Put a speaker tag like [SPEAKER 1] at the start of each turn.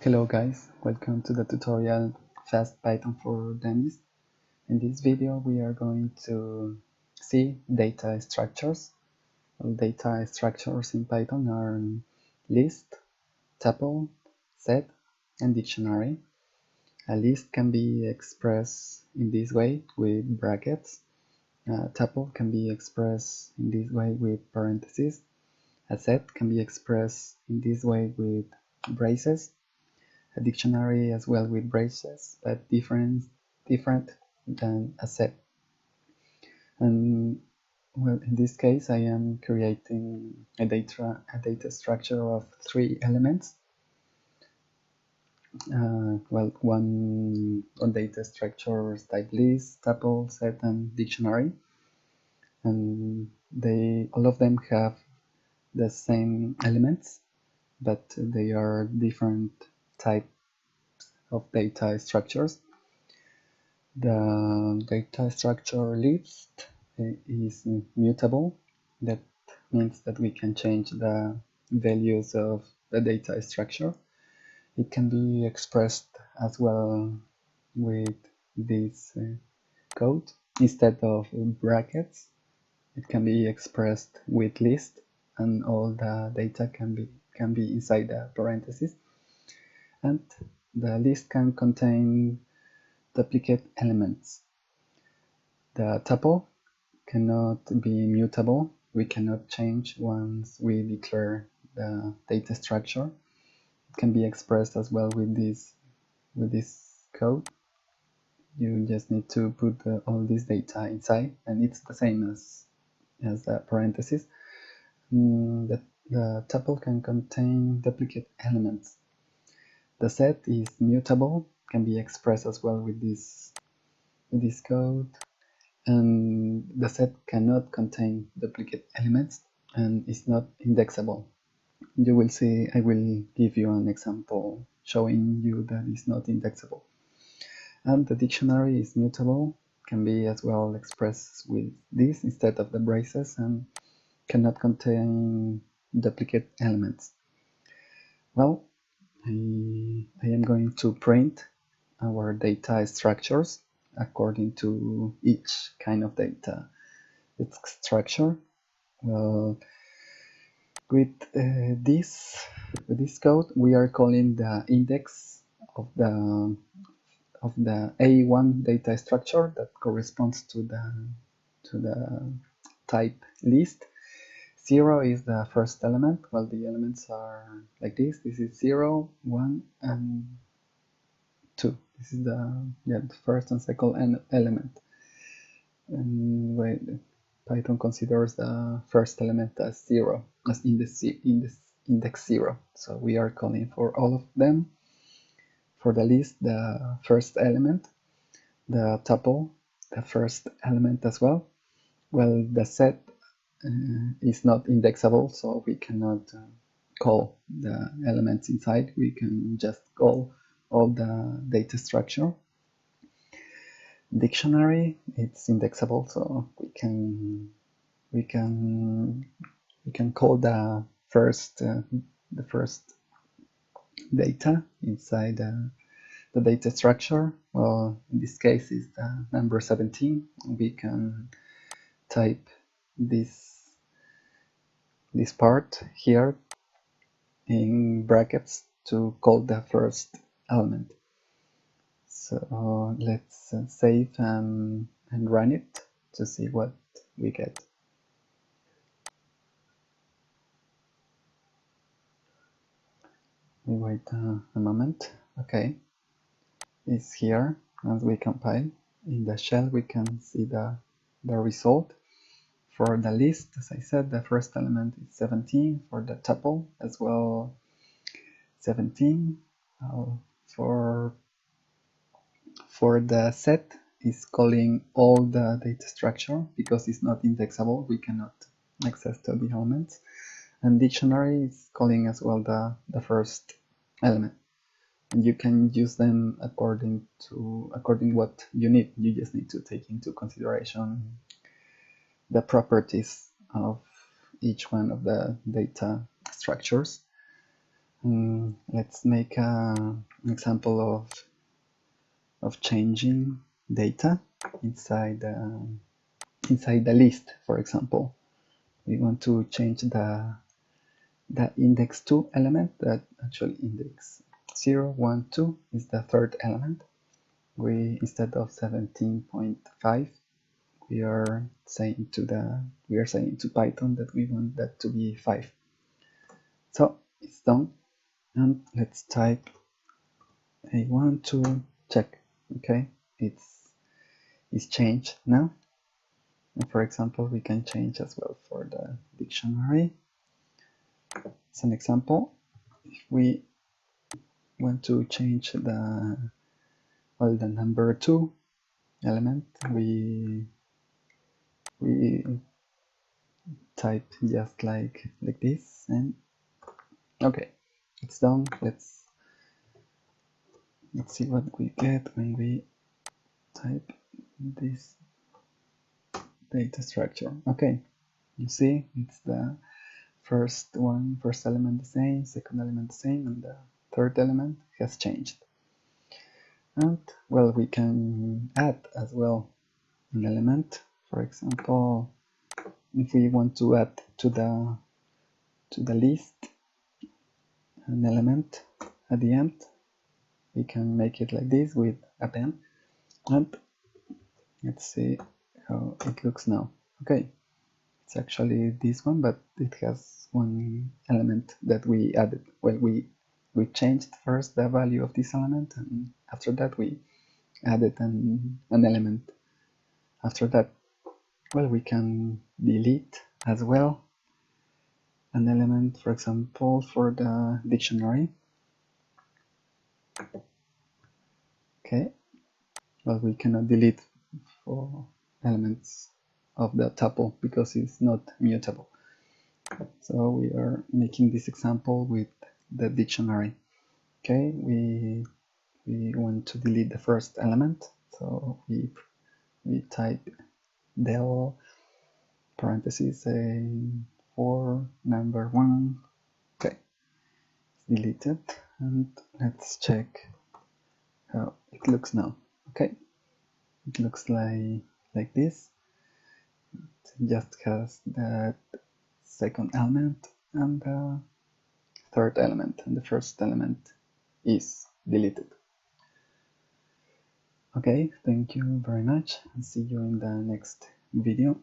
[SPEAKER 1] Hello guys, welcome to the tutorial Fast Python for Dummies. In this video we are going to see data structures. Well, data structures in Python are list, tuple, set, and dictionary. A list can be expressed in this way with brackets. A tuple can be expressed in this way with parentheses. A set can be expressed in this way with braces. A dictionary as well with braces, but different than a set. And well, in this case, I am creating a data structure of 3 elements. One data structures type list, tuple, set, and dictionary, and all of them have the same elements, but they are different types of data structures. The data structure list is mutable. That means that we can change the values of the data structure. It can be expressed as well with this code. Instead of brackets, it can be expressed with list, and all the data can be inside the parentheses. And the list can contain duplicate elements. The tuple cannot be mutable. We cannot change once we declare the data structure. It can be expressed as well with this code. You just need to put all this data inside, and it's the same as the parentheses. The tuple can contain duplicate elements. The set is mutable, can be expressed as well with this code. And the set cannot contain duplicate elements and is not indexable. You will see, I will give you an example showing you that it's not indexable. And the dictionary is mutable, can be as well expressed with this instead of the braces, and cannot contain duplicate elements. Well, I am going to print our data structures according to each kind of data structure. Well, with this code, we are calling the index of the A1 data structure that corresponds to the type list. 0 is the first element. Well, the elements are like this. This is 0, 1, and 2. This is the first and second element. And Python considers the first element as 0, as index 0. So we are calling for all of them. For the list, the first element, the tuple, the first element as well. Well, the set is not indexable, so we cannot call the elements inside. We can just call all the data structure. Dictionary, it's indexable, so we can call the first data inside the data structure. Well, in this case is the number 17. We can type this part here in brackets to call the first element. So let's save and run it to see what we get. We wait a moment. Okay, it's here. As we compile in the shell, we can see the result. For the list, as I said, the first element is 17. For the tuple as well, 17. For the set, is calling all the data structure because it's not indexable. We cannot access to the elements. And dictionary is calling as well the first element. And you can use them according what you need. You just need to take into consideration the properties of each one of the data structures. let's make an example of changing data inside the list. For example, we want to change the index 2 element, that actually index 0, 1, 2 is the third element. We, instead of 17.5, we are saying to Python that we want that to be 5. So it's done, and let's type a1 to check. Okay, it's changed now. And for example, we can change as well for the dictionary. As an example, if we want to change the number 2 element, we type just like this, and okay, it's done. Let's see what we get when we type this data structure. Okay, you see it's the first element the same, second element the same, and the third element has changed. And well, we can add as well an element. For example, if we want to add to the list an element at the end, we can make it like this with append, and let's see how it looks now. Okay, it's actually this one, but it has one element that we added. Well, we changed first the value of this element, and after that we added an element. After that, well, we can delete as well an element, for example, for the dictionary. Okay, well, we cannot delete for elements of the tuple because it's not mutable. So we are making this example with the dictionary. Okay, we want to delete the first element, so we type del parentheses for number 1. Okay, it's deleted, and let's check how it looks now. Okay, it looks like this. It just has that second element and the third element, and the first element is deleted. Okay, thank you very much, and see you in the next video.